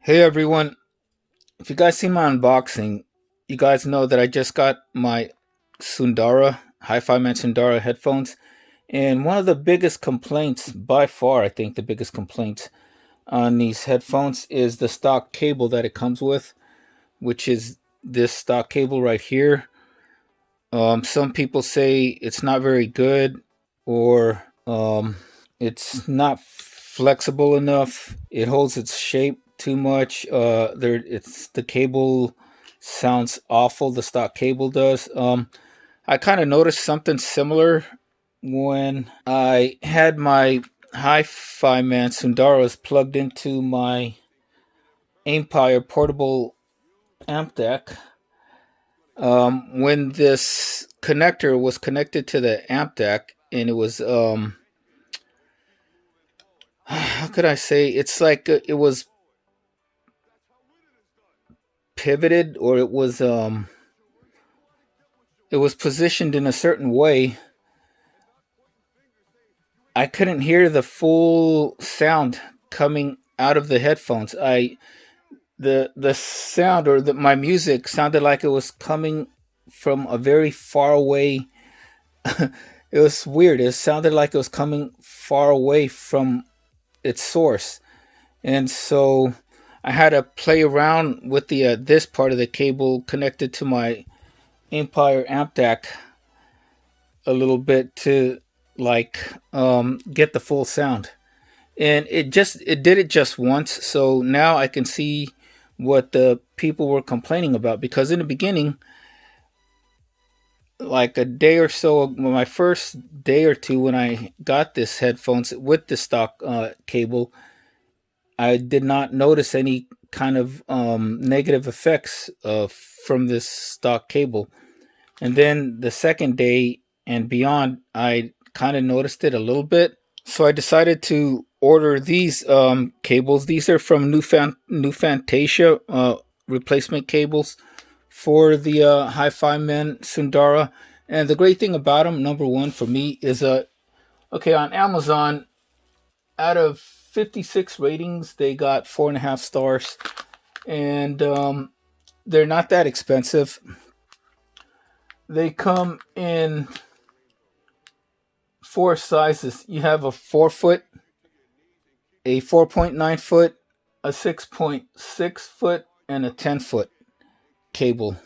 Hey everyone, if you guys see my unboxing, you guys know that I just got my Sundara, Hifiman Sundara headphones. And one of the biggest complaints, by far, I think the biggest complaint on these headphones is the stock cable that it comes with, which is this stock cable right here. Some people say it's not very good or it's not flexible enough. It holds its shape too much. It's the cable sounds awful. The stock cable does. I kind of noticed something similar when I had my Hi-Fi Man Sundaras plugged into my Empire portable amp deck. When this connector was connected to the amp deck, and it was how could I say? It's like it was pivoted, or it was positioned in a certain way. I couldn't hear the full sound coming out of the headphones. The sound, or my music sounded like it was coming from a very far away. It was weird. It sounded like it was coming far away from its source, and so I had to play around with the this part of the cable connected to my Empire amp deck a little bit to get the full sound. And it did it just once, so now I can see what the people were complaining about, because in the beginning, like a day or so, my first day or two when I got this headphones with the stock cable, I did not notice any kind of negative effects from this stock cable. And then the second day and beyond, I kind of noticed it a little bit. So I decided to order these cables. These are from New Fantasia replacement cables for the Hi-Fi Men Sundara. And the great thing about them, number one for me, is okay, on Amazon, out of 56 ratings, they got 4.5 stars, and they're not that expensive. They come in four sizes. You have a 4 foot, a 4.9 foot, a 6.6 foot, and a 10 foot cable.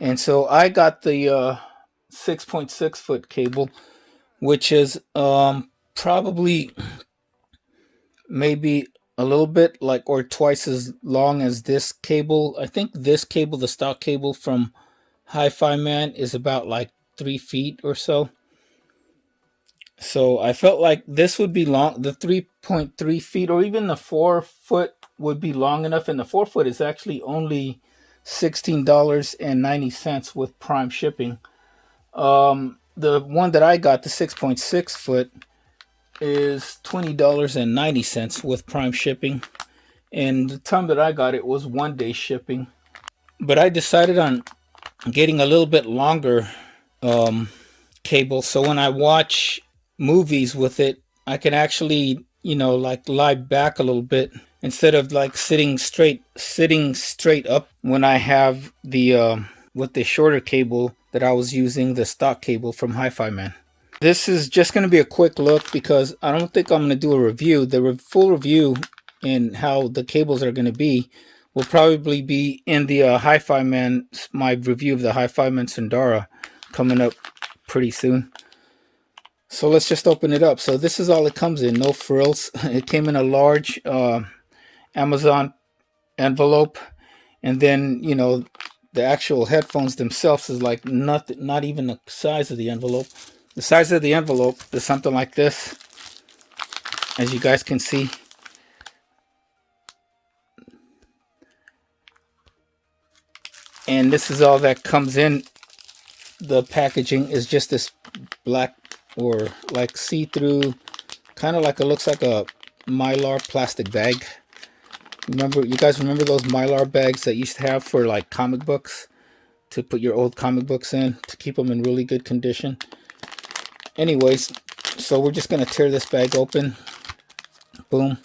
And so I got the 6.6 foot cable, which is probably maybe a little bit like or twice as long as this cable. I think this cable, the stock cable from Hi-Fi Man, is about like 3 feet or so. So I felt like this would be long. The 3.3 feet, or even the 4 foot, would be long enough. And the 4 foot is actually only $16.90 with Prime shipping. The one that I got, the 6.6 foot, is $20.90 with Prime shipping. And the time that I got it was 1 day shipping. But I decided on getting a little bit longer cable, so when I watch movies with it, I can actually, like lie back a little bit instead of like sitting straight up when I have the with the shorter cable that I was using, the stock cable from Hi-Fi Man. This is just going to be a quick look because I don't think I'm going to do a review. The full review and how the cables are going to be will probably be in the Hi-Fi Man, my review of the Hi-Fi Man Sundara, coming up pretty soon. So let's just open it up. So this is all it comes in, no frills. It came in a large Amazon envelope, and then the actual headphones themselves is like not even the size of the envelope. The size of the envelope is something like this, as you guys can see. And this is all that comes in. The packaging is just this black or like see-through, kind of like it looks like a Mylar plastic bag. You guys remember those Mylar bags that you used to have for like comic books, to put your old comic books in to keep them in really good condition? Anyways, so we're just gonna tear this bag open. Boom.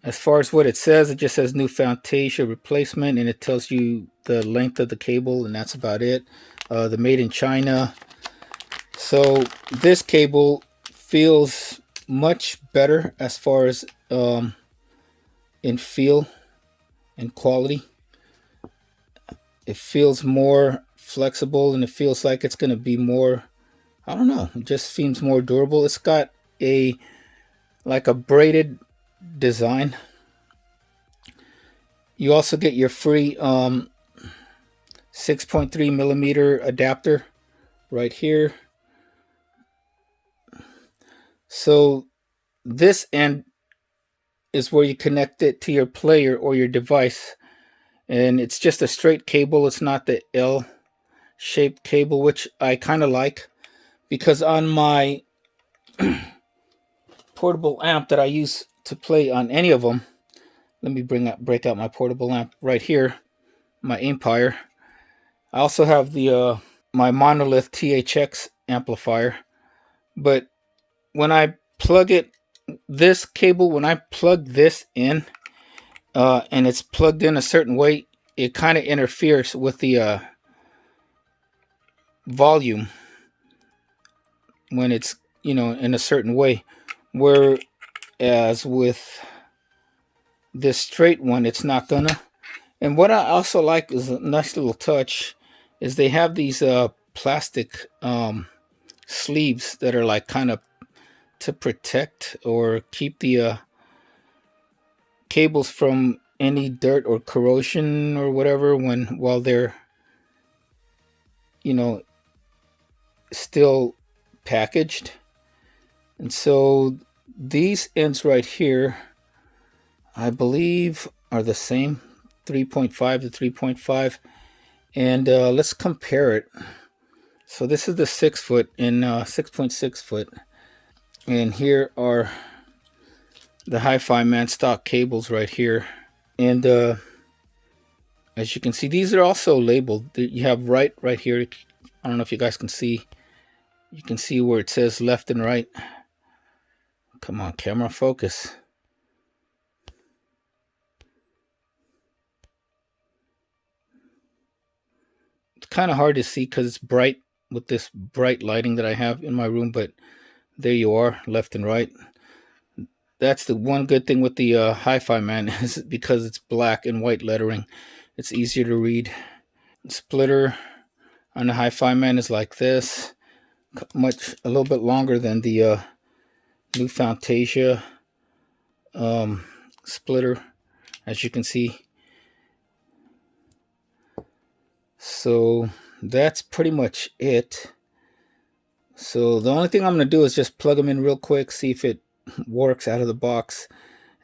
As far as what it says, it just says new Fantasia replacement, and it tells you the length of the cable, and that's about it. The made in China. So this cable feels much better as far as in feel and quality. It feels more flexible, and it feels like it's going to be more, I don't know, it just seems more durable. It's got a like a braided design. You also get your free 6.3 millimeter adapter right here. So this end is where you connect it to your player or your device, and it's just a straight cable. It's not the L shaped cable, which I kind of like, because on my portable amp that I use to play on any of them, let me break out my portable amp right here, my Empire. I also have the my Monolith THX amplifier, but when I plug it, this cable, when I plug this in, and it's plugged in a certain way, it kind of interferes with the volume when it's, you know, in a certain way. Whereas with this straight one, it's not gonna. And what I also like is a nice little touch is they have these plastic sleeves that are like kind of to protect or keep the cables from any dirt or corrosion or whatever while they're, you know, still packaged. And so these ends right here, I believe, are the same, 3.5 to 3.5. And let's compare it. So this is the 6 foot and 6.6 foot. And here are the Hifiman stock cables right here. And as you can see, these are also labeled. You have right here. I don't know if you guys can see. You can see where it says left and right. Come on, camera, focus. It's kind of hard to see because it's bright with this bright lighting that I have in my room, but there you are, left and right. That's the one good thing with the Hifiman is because it's black and white lettering. It's easier to read. The splitter on the Hifiman is like this, a little bit longer than the new Fantasia splitter, as you can see. So that's pretty much it. So the only thing I'm going to do is just plug them in real quick, see if it works out of the box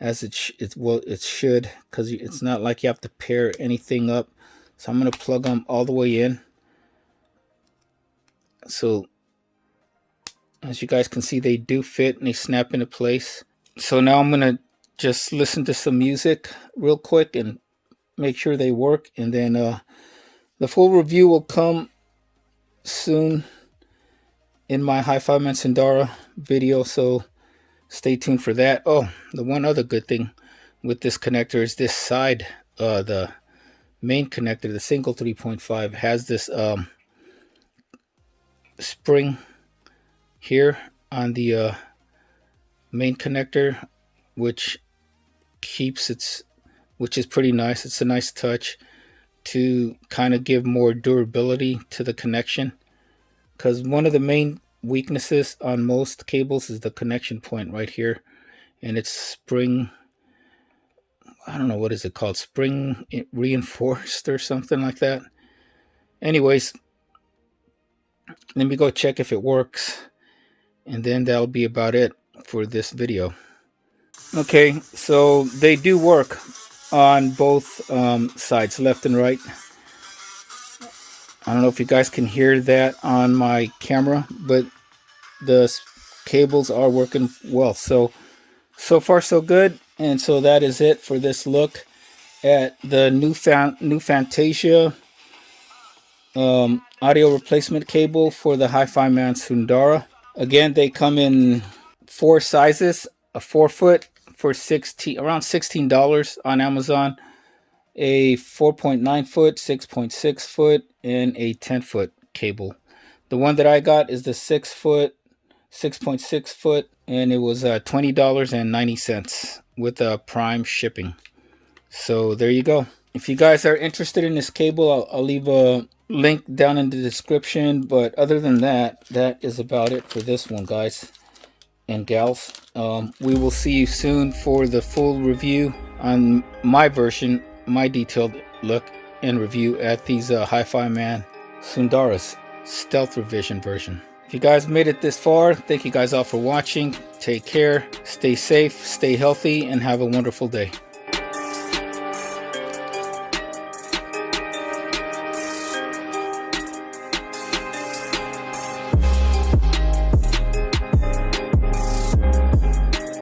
as it should, because it's not like you have to pair anything up. So I'm going to plug them all the way in. So as you guys can see, they do fit and they snap into place. So now I'm going to just listen to some music real quick and make sure they work, and then the full review will come soon in my Hifiman Sundara video, so stay tuned for that. Oh, the one other good thing with this connector is this side, the main connector, the single 3.5, has this spring here on the main connector, which is pretty nice. It's a nice touch to kind of give more durability to the connection, because one of the main weaknesses on most cables is the connection point right here, and it's spring, I don't know, what is it called, spring reinforced or something like that. Anyways, let me go check if it works, and then that'll be about it for this video. Okay, so they do work on both sides, left and right. I don't know if you guys can hear that on my camera, but the cables are working well. So far so good. And so that is it for this look at the new Fantasia audio replacement cable for the Hifiman Sundara. Again, they come in 4 sizes: a 4 foot, for around $16 on Amazon. A 4.9 foot, 6.6 foot, and a 10-foot cable. The one that I got is the 6 foot, 6.6 foot, and it was $20.90 with Prime shipping. So there you go. If you guys are interested in this cable, I'll leave a link down in the description. But other than that, that is about it for this one, guys and gals. We will see you soon for the full review on my version, my detailed look and review at these Hifiman Sundara's Stealth Revision version. If you guys made it this far, thank you guys all for watching. Take care, stay safe, stay healthy, and have a wonderful day.